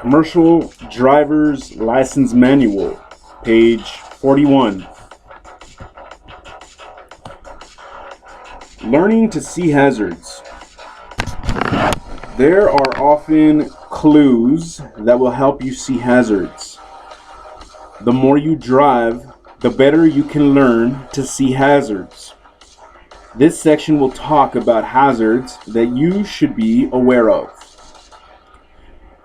Commercial Driver's License Manual, page 41. Learning to see hazards. There are often clues that will help you see hazards. The more you drive, the better you can learn to see hazards. This section will talk about hazards that you should be aware of.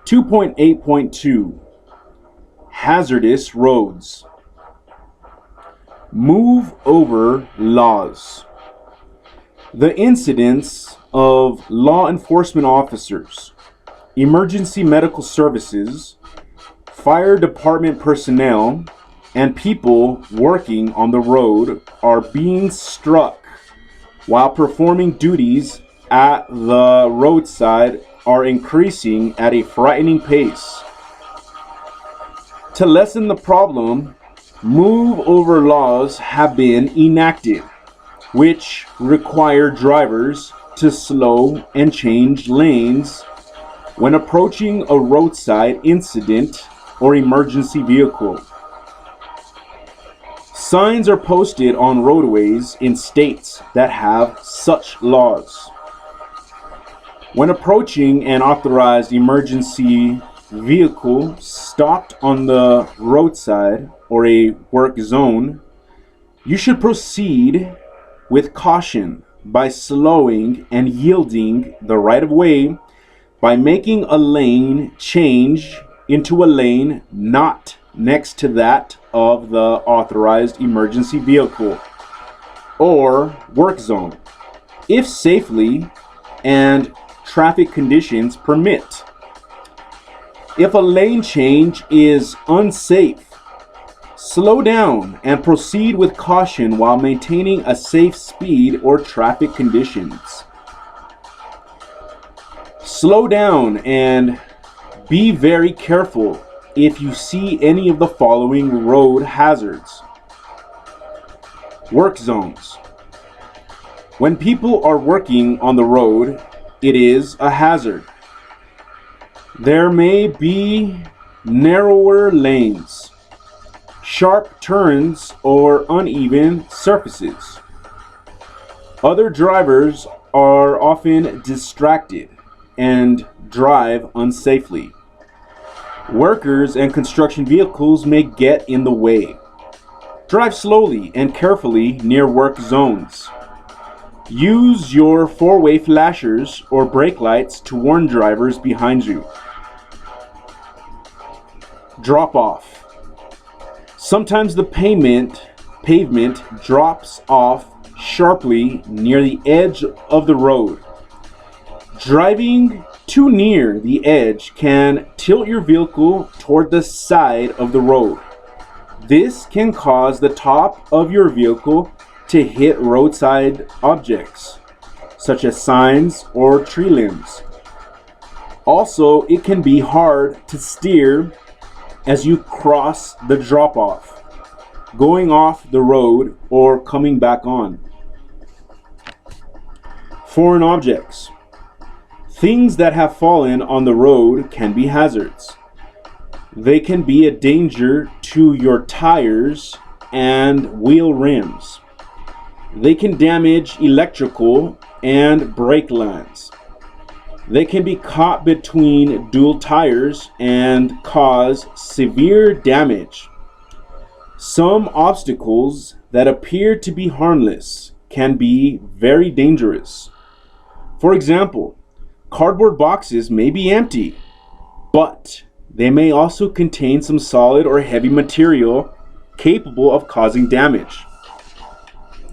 2.8.2 Hazardous Roads. Move over laws. The incidence of law enforcement officers, emergency medical services, fire department personnel, and people working on the road are being struck while performing duties at the roadside are increasing at a frightening pace. To lessen the problem, move over laws have been enacted, which require drivers to slow and change lanes when approaching a roadside incident or emergency vehicle. Signs are posted on roadways in states that have such laws. When approaching an authorized emergency vehicle stopped on the roadside or a work zone, you should proceed with caution by slowing and yielding the right of way by making a lane change into a lane not next to that of the authorized emergency vehicle or work zone, if safely and traffic conditions permit. If a lane change is unsafe, slow down and proceed with caution while maintaining a safe speed or traffic conditions. Slow down and be very careful if you see any of the following road hazards. Work zones. When people are working on the road, it is a hazard. There may be narrower lanes, sharp turns, or uneven surfaces. Other drivers are often distracted and drive unsafely. Workers and construction vehicles may get in the way. Drive slowly and carefully near work zones. Use your four-way flashers or brake lights to warn drivers behind you. Drop off. Sometimes the pavement drops off sharply near the edge of the road. Driving too near the edge can tilt your vehicle toward the side of the road. This can cause the top of your vehicle to hit roadside objects, such as signs or tree limbs. Also, it can be hard to steer as you cross the drop-off, going off the road or coming back on. Foreign objects. Things that have fallen on the road can be hazards. They can be a danger to your tires and wheel rims. They can damage electrical and brake lines. They can be caught between dual tires and cause severe damage. Some obstacles that appear to be harmless can be very dangerous. For example, cardboard boxes may be empty, but they may also contain some solid or heavy material capable of causing damage.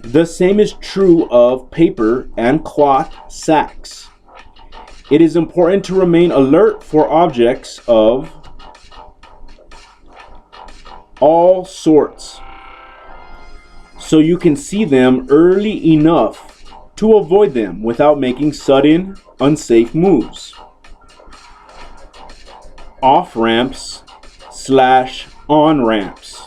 The same is true of paper and cloth sacks. It is important to remain alert for objects of all sorts, so you can see them early enough to avoid them without making sudden, unsafe moves. Off-ramps / on-ramps.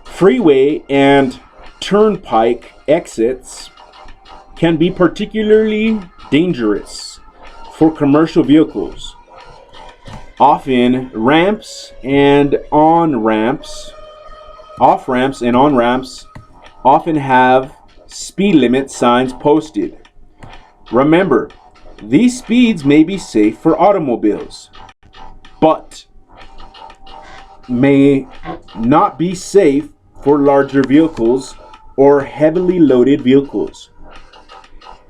Freeway and turnpike exits can be particularly dangerous for commercial vehicles. Often ramps and on ramps, off ramps and on ramps often have speed limit signs posted. Remember, these speeds may be safe for automobiles, but may not be safe for larger vehicles or heavily loaded vehicles.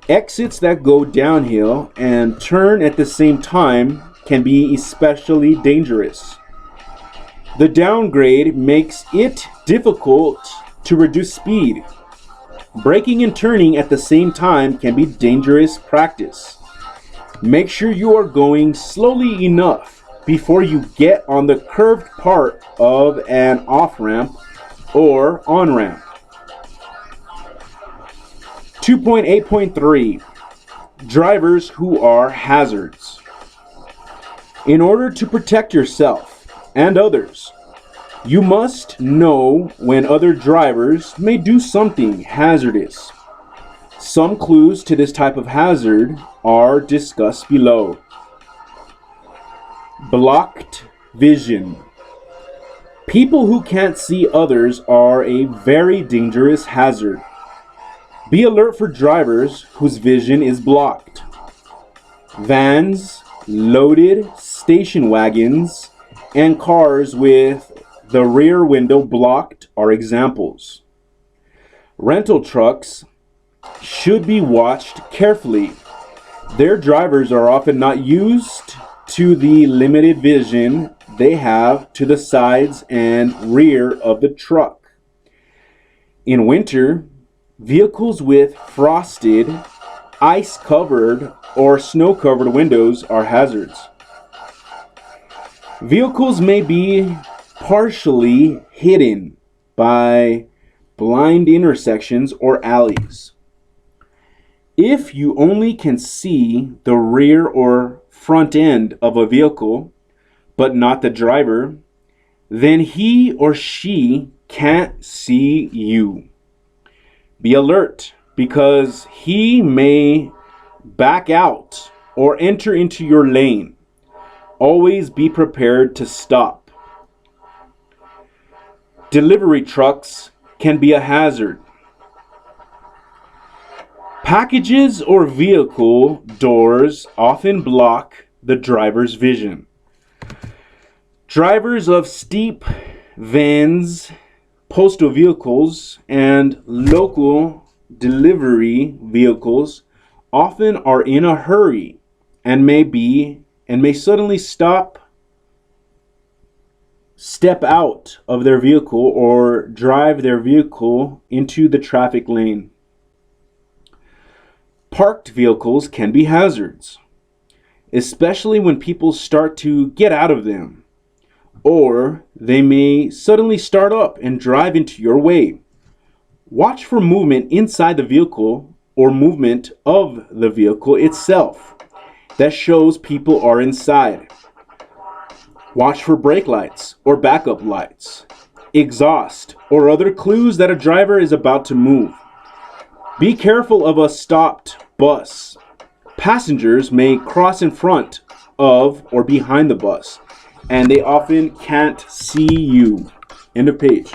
Exits that go downhill and turn at the same time can be especially dangerous. The downgrade makes it difficult to reduce speed. Braking and turning at the same time can be dangerous practice. Make sure you are going slowly enough before you get on the curved part of an off-ramp or on-ramp. 2.8.3 Drivers who are hazards. In order to protect yourself and others, you must know when other drivers may do something hazardous. Some clues to this type of hazard are discussed below. Blocked vision. People who can't see others are a very dangerous hazard. Be alert for drivers whose vision is blocked. Vans, loaded station wagons, and cars with the rear window blocked are examples. Rental trucks should be watched carefully. Their drivers are often not used to the limited vision they have to the sides and rear of the truck. In winter, vehicles with frosted, ice-covered, or snow-covered windows are hazards. Vehicles may be partially hidden by blind intersections or alleys. If you only can see the rear or front end of a vehicle, but not the driver, then he or she can't see you. Be alert, because he may back out or enter into your lane. Always be prepared to stop. Delivery trucks can be a hazard. Packages or vehicle doors often block the driver's vision. Drivers of steep vans, postal vehicles, and local delivery vehicles often are in a hurry and may suddenly step out of their vehicle or drive their vehicle into the traffic lane. Parked vehicles can be hazards, especially when people start to get out of them, or they may suddenly start up and drive into your way. Watch for movement inside the vehicle or movement of the vehicle itself that shows people are inside. Watch for brake lights or backup lights, exhaust, or other clues that a driver is about to move. Be careful of a stopped bus. Passengers may cross in front of or behind the bus, and they often can't see you. End of page.